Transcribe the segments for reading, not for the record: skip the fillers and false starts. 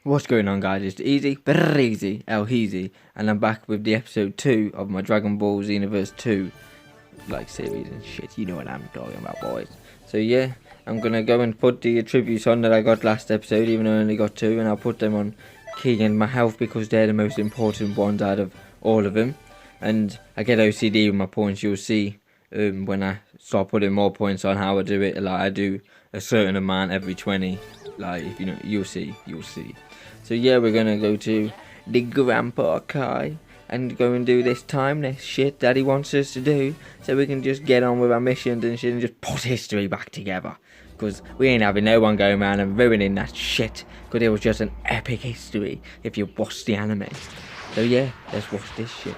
What's going on, guys? It's Easy, very easy, LHeezy, and I'm back with the episode 2 of my Dragon Ball Xenoverse 2 series and shit. You know what I'm talking about, boys. So yeah, I'm gonna go and put the attributes on that I got last episode, even though I only got 2, and I'll put them on King and my health because they're the most important ones out of all of them. And I get OCD with my points. You'll see when I start putting more points on how I do it. Like I do a certain amount every 20. Like if you know, you'll see. So yeah, we're gonna go to the Grandpa Kai and go and do this shit that he wants us to do, so we can just get on with our missions and shit and just put history back together. Because we ain't having no one going around and ruining that shit, because it was just an epic history if you watched the anime. So yeah, let's watch this shit.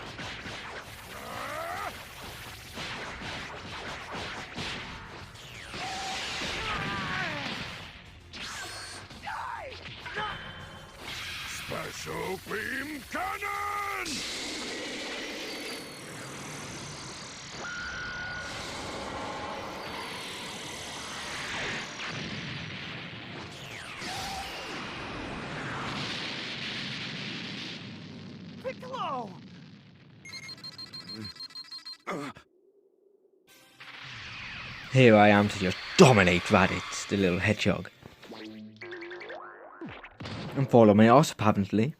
Special beam cannon! Piccolo! Here I am to just dominate Raditz, the little hedgehog. And follow me ass, apparently.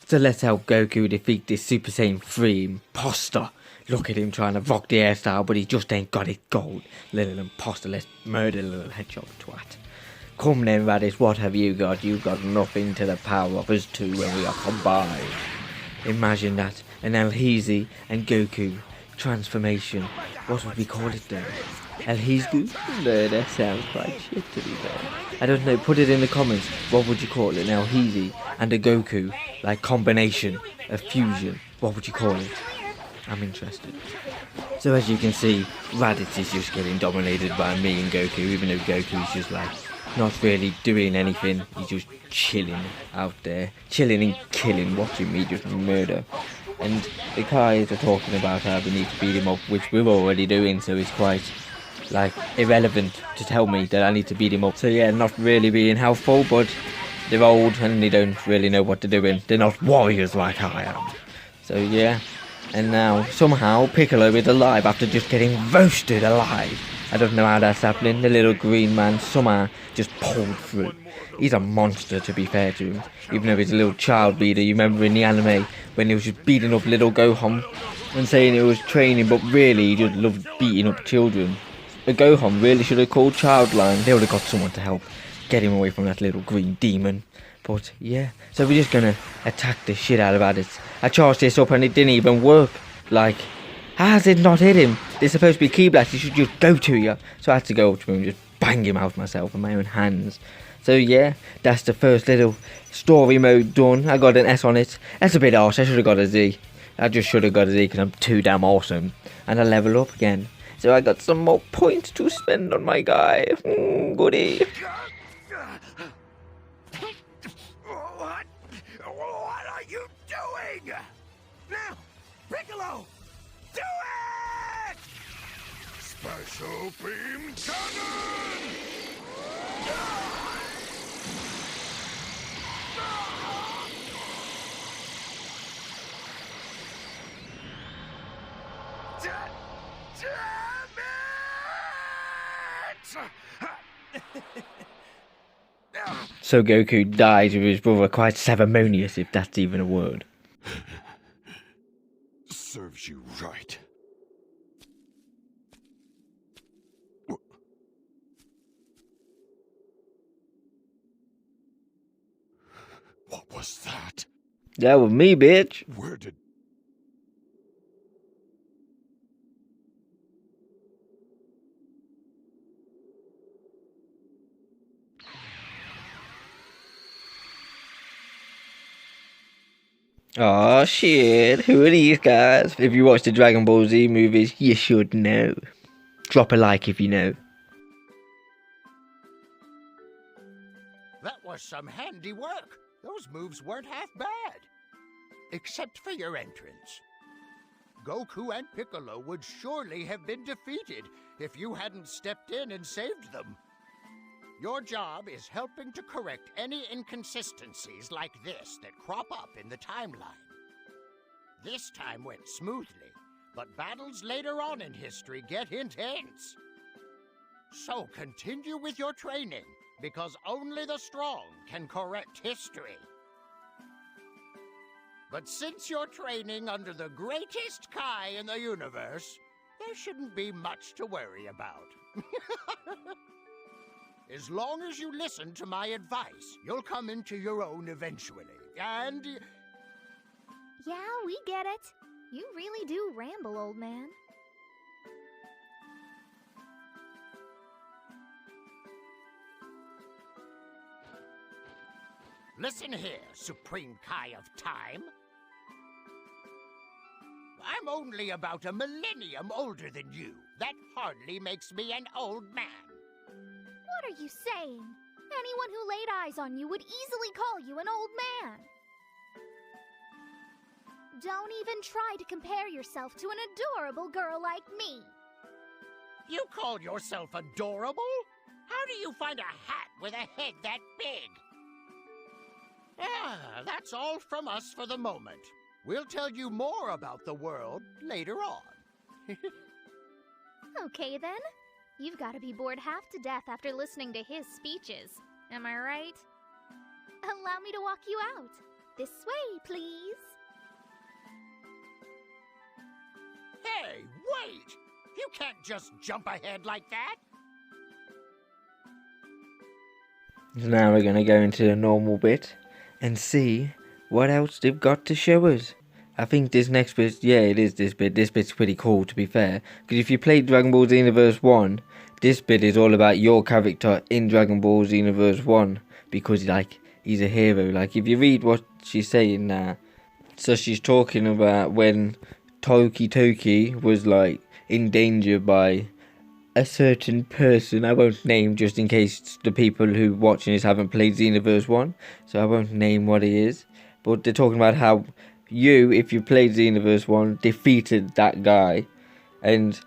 So let's help Goku defeat this Super Saiyan 3 imposter. Look at him trying to rock the hairstyle, but he just ain't got it gold. Little imposter, let's murder the little hedgehog twat. Come then, Raditz, what have you got? You've got nothing to the power of us two when we are combined. Imagine that, an LHeezy and Goku transformation. What would we call it then? LHeezy? No, that sounds quite shit to be fair. I don't know, put it in the comments. What would you call it? An LHeezy and a Goku, like combination, a fusion. What would you call it? I'm interested. So as you can see, Raditz is just getting dominated by me and Goku, even though Goku's just like not really doing anything. He's just chilling out there, chilling and killing, watching me just murder. And the Kais are talking about how we need to beat him up, which we're already doing, so it's quite like irrelevant to tell me that I need to beat him up. So yeah, not really being helpful, but they're old and they don't really know what they're doing. They're not warriors like I am. So yeah, and now somehow Piccolo is alive after just getting roasted alive. I don't know how that's happening. The little green man somehow just pulled through. He's a monster, to be fair to him. Even though he's a little child beater. You remember in the anime when he was just beating up little Gohan and saying it was training, but really he just loved beating up children. The Gohan really should have called Childline. They would have got someone to help get him away from that little green demon. But yeah, so we're just gonna attack the shit out of Raditz. I charged this up and it didn't even work. Like, how has it not hit him? They're supposed to be key blasts, he should just go to you. So I had to go up to him and just bang him out myself with my own hands. So yeah, that's the first little story mode done. I got an S on it. That's a bit harsh, I should have got a Z. I just should have got a Z because I'm too damn awesome. And I level up again. So I got some more points to spend on my guy. Goody. What are you doing? Now, Piccolo, do it! Special beam cannon! So Goku dies with his brother, quite ceremonious, if that's even a word. Serves you right. What was that? That was me, bitch. Where did... Aw, shit. Who are these guys? If you watch the Dragon Ball Z movies, you should know. Drop a like if you know. That was some handy work. Those moves weren't half bad. Except for your entrance. Goku and Piccolo would surely have been defeated if you hadn't stepped in and saved them. Your job is helping to correct any inconsistencies like this that crop up in the timeline. This time went smoothly, but battles later on in history get intense. So continue with your training, because only the strong can correct history. But since you're training under the greatest Kai in the universe, there shouldn't be much to worry about. As long as you listen to my advice, you'll come into your own eventually, and... Yeah, we get it. You really do ramble, old man. Listen here, Supreme Kai of Time. I'm only about a millennium older than you. That hardly makes me an old man. What are you saying? Anyone who laid eyes on you would easily call you an old man. Don't even try to compare yourself to an adorable girl like me. You call yourself adorable? How do you find a hat with a head that big? That's all from us for the moment. We'll tell you more about the world later on. Okay then. You've got to be bored half to death after listening to his speeches. Am I right? Allow me to walk you out. This way, please. Hey, wait! You can't just jump ahead like that! So now we're going to go into the normal bit and see what else they've got to show us. I think this next bit, yeah, it is this bit. This bit's pretty cool, to be fair. Because if you played Dragon Ball Xenoverse 1, this bit is all about your character in Dragon Ball Xenoverse 1. Because, like, he's a hero. Like, if you read what she's saying now. So she's talking about when Toki was, like, in danger by a certain person. I won't name, just in case the people who watching this haven't played Xenoverse 1. So I won't name what it is. But they're talking about how you, if you played Xenoverse 1, defeated that guy. And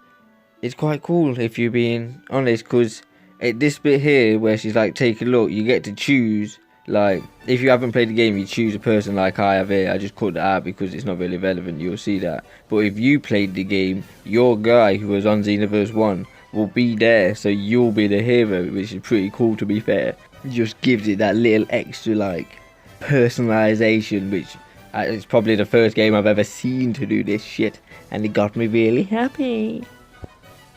it's quite cool, if you're being honest, because at this bit here, where she's like, take a look, you get to choose, like, if you haven't played the game, you choose a person like I have here. I just cut that out because it's not really relevant, you'll see that. But if you played the game, your guy who was on Xenoverse 1 will be there, so you'll be the hero, which is pretty cool, to be fair. It just gives it that little extra, like, personalization, which it's probably the first game I've ever seen to do this shit, and it got me really happy.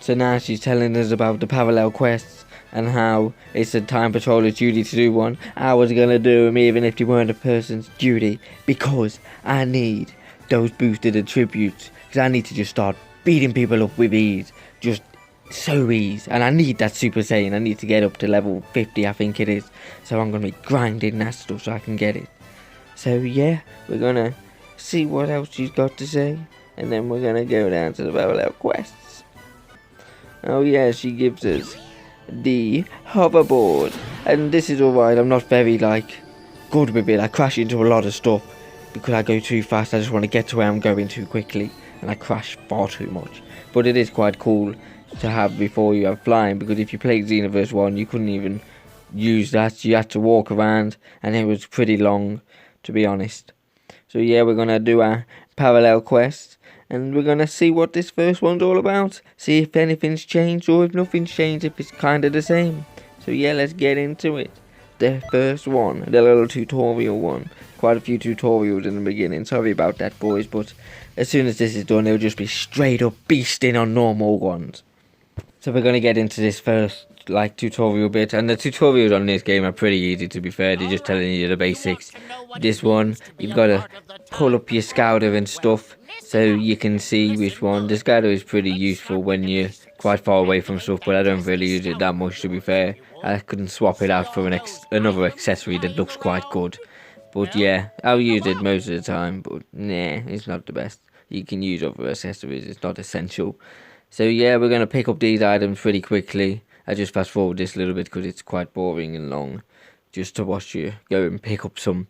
So now she's telling us about the parallel quests and how it's a time patroller's duty to do one. I was gonna do them even if you weren't a person's duty, because I need those boosted attributes, because I need to just start beating people up with ease, just so ease, and I need that Super Saiyan. I need to get up to level 50, I think it is, so I'm gonna be grinding that stuff so I can get it. So yeah, we're gonna see what else she's got to say, and then we're gonna go down to the parallel quests. Oh yeah, she gives us the hoverboard, and this is alright. I'm not very, like, good with it. I crash into a lot of stuff because I go too fast. I just want to get to where I'm going too quickly, and I crash far too much. But it is quite cool to have before you have flying, because if you played Xenoverse 1, you couldn't even use that. You had to walk around, and it was pretty long, to be honest. So yeah, we're gonna do our parallel quest, and we're gonna see what this first one's all about. See if anything's changed, or if nothing's changed, if it's kinda the same. So yeah, let's get into it. The first one, the little tutorial one. Quite a few tutorials in the beginning. Sorry about that, boys, but as soon as this is done, it'll just be straight up beasting on normal ones. So we're gonna get into this first, like, tutorial bit, and the tutorials on this game are pretty easy, to be fair. They're just telling you the basics. This one, you've got to pull up your scouter and stuff so you can see which one. The scouter is pretty useful when you're quite far away from stuff, but I don't really use it that much, to be fair. I couldn't swap it out for another accessory that looks quite good. But yeah, I'll use it most of the time, but nah, it's not the best. You can use other accessories, it's not essential. So yeah, we're going to pick up these items pretty quickly. I just fast forward this a little bit because it's quite boring and long, just to watch you go and pick up some,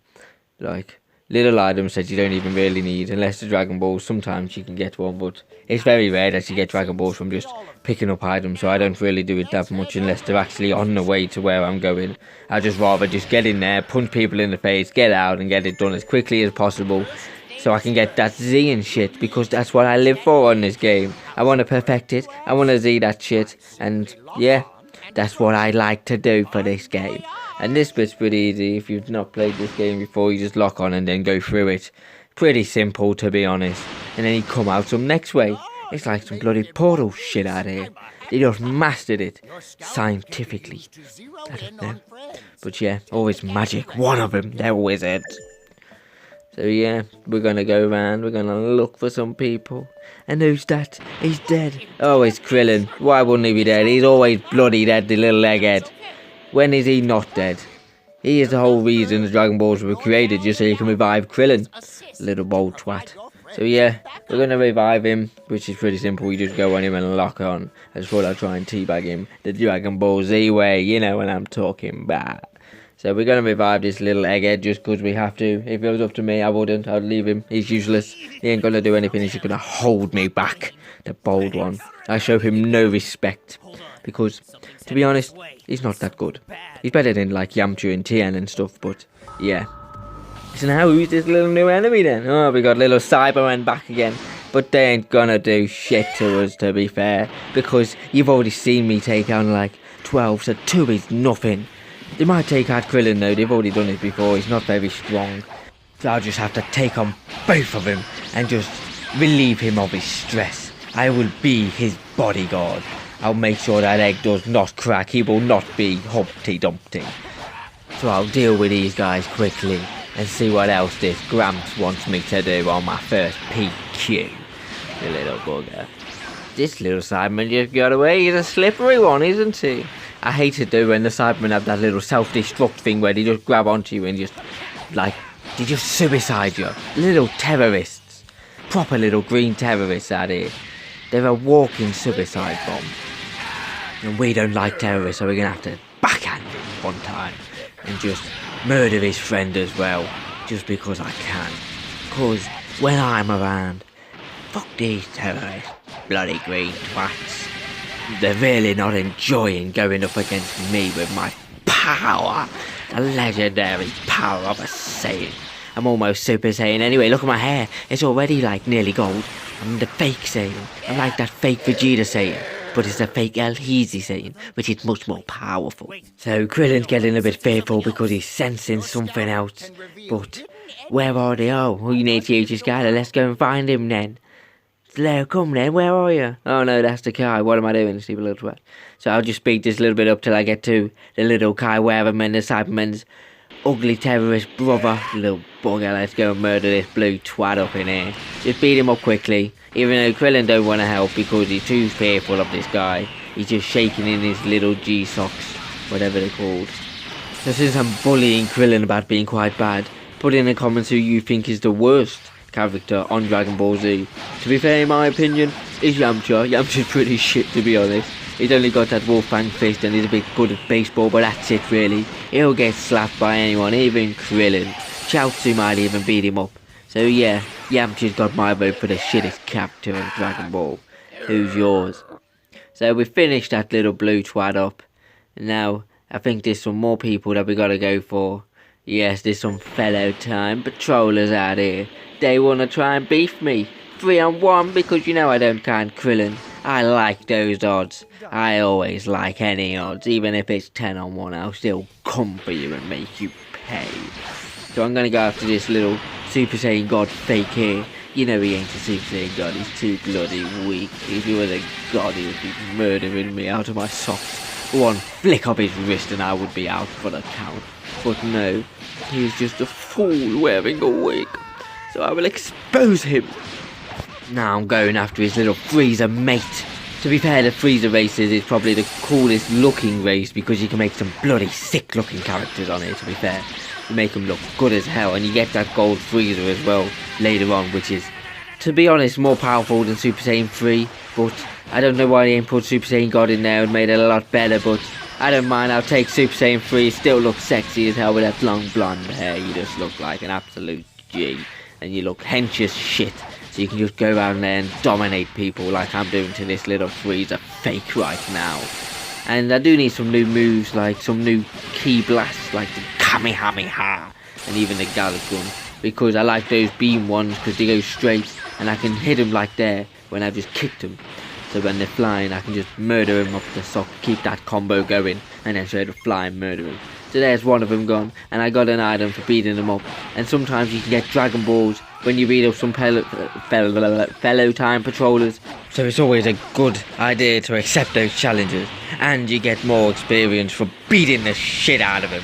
like, little items that you don't even really need, unless the Dragon Balls. Sometimes you can get one, but it's very rare that you get Dragon Balls from just picking up items, so I don't really do it that much unless they're actually on the way to where I'm going. I'd just rather just get in there, punch people in the face, get out and get it done as quickly as possible, so I can get that Z and shit, because that's what I live for on this game. I want to perfect it, I want to Z that shit, and yeah, that's what I like to do for this game. And this bit's pretty easy. If you've not played this game before, you just lock on and then go through it. Pretty simple, to be honest. And then you come out some next way. It's like some bloody portal shit out here. They just mastered it scientifically. I don't know. But yeah, always magic. One of them, they're wizards. So yeah, we're gonna go around, we're gonna look for some people. And who's that? He's dead. Oh, it's Krillin. Why wouldn't he be dead? He's always bloody dead, the little egghead. When is he not dead? He is the whole reason the Dragon Balls were created, just so you can revive Krillin. Little bold twat. So yeah, we're going to revive him, which is pretty simple. You just go on him and lock on. I just thought I'd try and teabag him the Dragon Ball Z way, you know what I'm talking about. So we're going to revive this little egghead just because we have to. If it was up to me, I wouldn't. I'd leave him. He's useless. He ain't going to do anything. He's just going to hold me back. The bold one. I show him no respect. Because, to be honest, he's not that good. He's better than like Yamcha and Tien and stuff, but yeah. So now who's this little new enemy then? Oh, we got little Cybermen back again. But they ain't gonna do shit to us, to be fair. Because you've already seen me take on like 12, so 2 is nothing. They might take out Krillin though, they've already done it before, he's not very strong. So I'll just have to take on both of them and just relieve him of his stress. I will be his bodyguard. I'll make sure that egg does not crack. He will not be Humpty Dumpty. So I'll deal with these guys quickly and see what else this Gramps wants me to do on my first PQ. The little bugger. This little Cyberman just got away. He's a slippery one, isn't he? I hate it though when the Cybermen have that little self-destruct thing where they just grab onto you and just, like, they just suicide you. Little terrorists. Proper little green terrorists out here. They're a walking suicide bomb. And we don't like terrorists, so we're going to have to backhand him one time. And just murder his friend as well. Just because I can. Because when I'm around, fuck these terrorists. Bloody green twats. They're really not enjoying going up against me with my power. The legendary power of a Saiyan. I'm almost Super Saiyan anyway. Look at my hair. It's already like nearly gold. I'm the fake Saiyan. I'm like that fake Vegeta Saiyan. But it's a fake LHeezy Saiyan, which is much more powerful. So Krillin's getting a bit fearful because he's sensing something else. But where are they? Oh, we need to use this guy. Let's go and find him then. Leo, come then, where are you? Oh no, that's the Kai. What am I doing, stupid little twat? So I'll just speed this a little bit up till I get to the little Kai Weatherman, the Cyberman's ugly terrorist brother. Little bugger, let's go and murder this blue twat up in here. Just beat him up quickly. Even though Krillin don't want to help because he's too fearful of this guy. He's just shaking in his little G-socks, whatever they're called. So since I'm bullying Krillin about being quite bad, put in the comments who you think is the worst character on Dragon Ball Z. To be fair, in my opinion, is Yamcha. Yamcha's pretty shit, to be honest. He's only got that Wolfgang fist and he's a bit good at baseball, but that's it really. He'll get slapped by anyone, even Krillin. Chaozu might even beat him up. So yeah, Yamcha's got my vote for the shittest character in Dragon Ball. Who's yours? So we finished that little blue twat up. Now, I think there's some more people that we gotta go for. Yes, there's some fellow time patrollers out here. They wanna try and beef me. 3-on-1 because you know I don't count Krillin. I like those odds. I always like any odds. Even if it's 10-on-1, I'll still come for you and make you pay. So I'm gonna go after this little Super Saiyan God fake here. You know he ain't a Super Saiyan God, he's too bloody weak. If he was a god, he would be murdering me out of my socks. One flick of his wrist and I would be out for the count. But no, he's just a fool wearing a wig. So I will expose him. Now I'm going after his little Frieza mate. To be fair, the Frieza races is probably the coolest looking race because you can make some bloody sick looking characters on it, to be fair. You make them look good as hell and you get that gold Frieza as well later on, which is, to be honest, more powerful than Super Saiyan 3. But I don't know why they ain't put Super Saiyan God in there and made it a lot better, but I don't mind. I'll take Super Saiyan 3. Still looks sexy as hell with that long blonde hair. You just look like an absolute G, and you look hench as shit. So you can just go around there and dominate people like I'm doing to this little Frieza fake right now. And I do need some new moves, like some new key blasts, like the Kamehameha and even the Gallic gun, because I like those beam ones because they go straight and I can hit them like there when I've just kicked them. So when they're flying, I can just murder them up the sock, keep that combo going, and then straight up fly and murder them. So there's one of them gone, and I got an item for beating them up. And sometimes you can get Dragon Balls when you beat up some fellow time patrollers. So it's always a good idea to accept those challenges, and you get more experience for beating the shit out of them.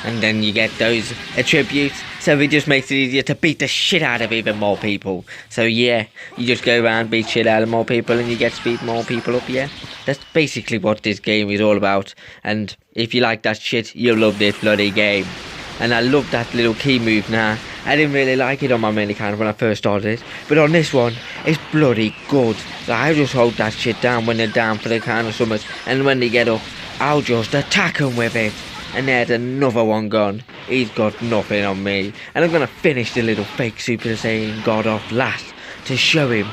And then you get those attributes, so it just makes it easier to beat the shit out of even more people. So yeah, you just go around, beat shit out of more people, and you get to beat more people up, yeah. That's basically what this game is all about. And if you like that shit, you'll love this bloody game. And I love that little key move now. I didn't really like it on my main account when I first started it, but on this one, it's bloody good. Like, I just hold that shit down when they're down for the count or something, and when they get up, I'll just attack them with it. And there's another one gone. He's got nothing on me. And I'm going to finish the little fake Super Saiyan God off last to show him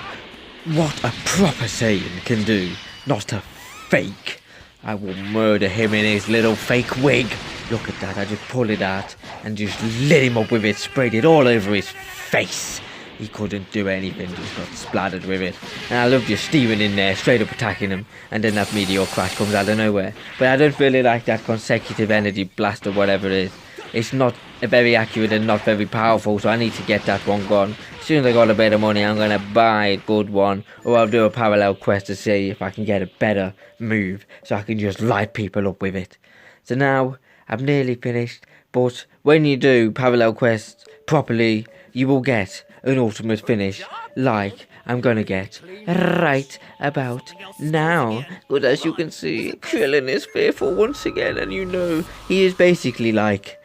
what a proper Saiyan can do. Not a fake. I will murder him in his little fake wig. Look at that. I just pulled it out and just lit him up with it. Sprayed it all over his face. He couldn't do anything, just got splattered with it. And I love just steaming in there, straight up attacking him, and then that meteor crash comes out of nowhere. But I don't really like that consecutive energy blast or whatever it is. It's not very accurate and not very powerful, so I need to get that one gone. As soon as I got a bit of money, I'm going to buy a good one, or I'll do a parallel quest to see if I can get a better move, so I can just light people up with it. So now, I'm nearly finished, but when you do parallel quests properly, you will get an ultimate finish, like I'm gonna get right about now. But as you can see, Krillin is fearful once again, and you know, he is basically like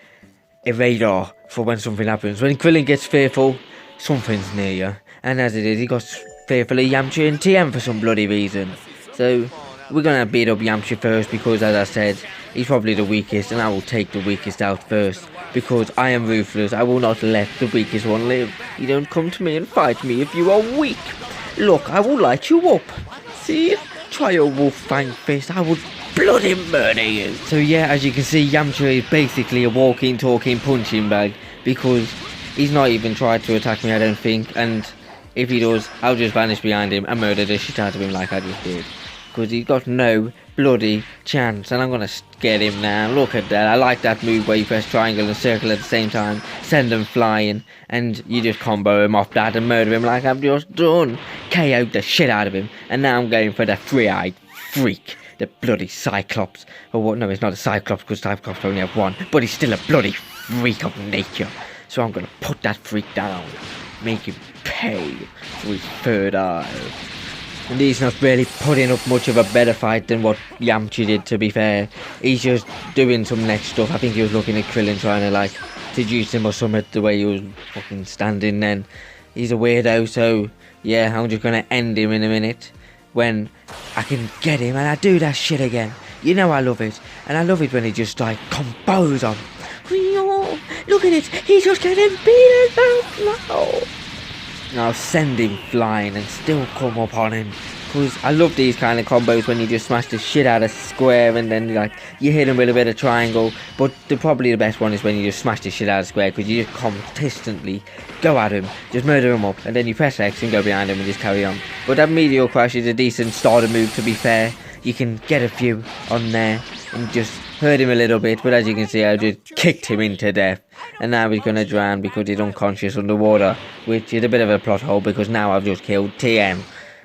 a radar for when something happens. When Krillin gets fearful, something's near you. And as it is, he got fearful of Yamcha and TM for some bloody reason. So, we're gonna beat up Yamcha first because, as I said, he's probably the weakest, and I will take the weakest out first. Because I am ruthless, I will not let the weakest one live. You don't come to me and fight me if you are weak. Look, I will light you up. See? Try your wolf fang fist, I will bloody murder you. So yeah, as you can see, Yamcha is basically a walking, talking punching bag. Because he's not even tried to attack me, I don't think. And if he does, I'll just vanish behind him and murder the shit out of him like I just did. Because he's got no bloody chance, and I'm gonna get him now. Look at that. I like that move where you press triangle and circle at the same time, send him flying, and you just combo him off that and murder him like I've just done. KO'd the shit out of him, and now I'm going for the three-eyed freak, the bloody Cyclops. Or what? No, it's not a Cyclops because Cyclops only have one, but he's still a bloody freak of nature. So I'm gonna put that freak down, make him pay for his third eye. And he's not really putting up much of a better fight than what Yamcha did, to be fair. He's just doing some next stuff. I think he was looking at Krillin trying to, like, seduce him or something, the way he was fucking standing then. He's a weirdo, so, yeah, I'm just gonna end him in a minute when I can get him, and I do that shit again. You know I love it. And I love it when he just, like, combos on. Look at it, he's just getting beaten out now. I'll send him flying and still come up on him. Because I love these kind of combos when you just smash the shit out of square and then like you hit him with a bit of triangle. But probably the best one is when you just smash the shit out of square, because you just consistently go at him, just murder him up, and then you press X and go behind him and just carry on. But that meteor crash is a decent starter move, to be fair. You can get a few on there and just hurt him a little bit, but as you can see, I just kicked him into death. And now he's going to drown because he's unconscious underwater, which is a bit of a plot hole because now I've just killed TM.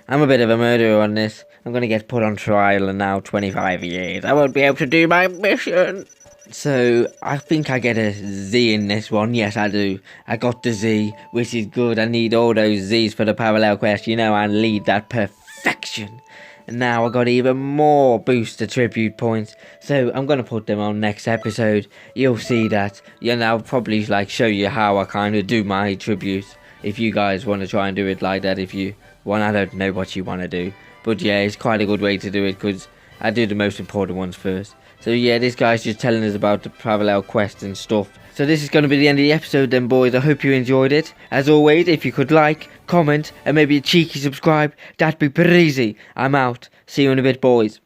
I'm a bit of a murderer on this. I'm going to get put on trial in now 25 years. I won't be able to do my mission. So, I think I get a Z in this one. Yes, I do. I got the Z, which is good. I need all those Zs for the parallel quest. You know, I need that perfection. And now I got even more boost attribute points, so I'm gonna put them on next episode. You'll see that. And I'll probably like show you how I kind of do my attributes. If you guys want to try and do it like that, if you want, I don't know what you want to do, but yeah, it's quite a good way to do it because I do the most important ones first. So yeah, this guy's just telling us about the parallel quest and stuff. So this is going to be the end of the episode then, boys. I hope you enjoyed it. As always, if you could like, comment, and maybe a cheeky subscribe, that'd be pretty easy. I'm out. See you in a bit, boys.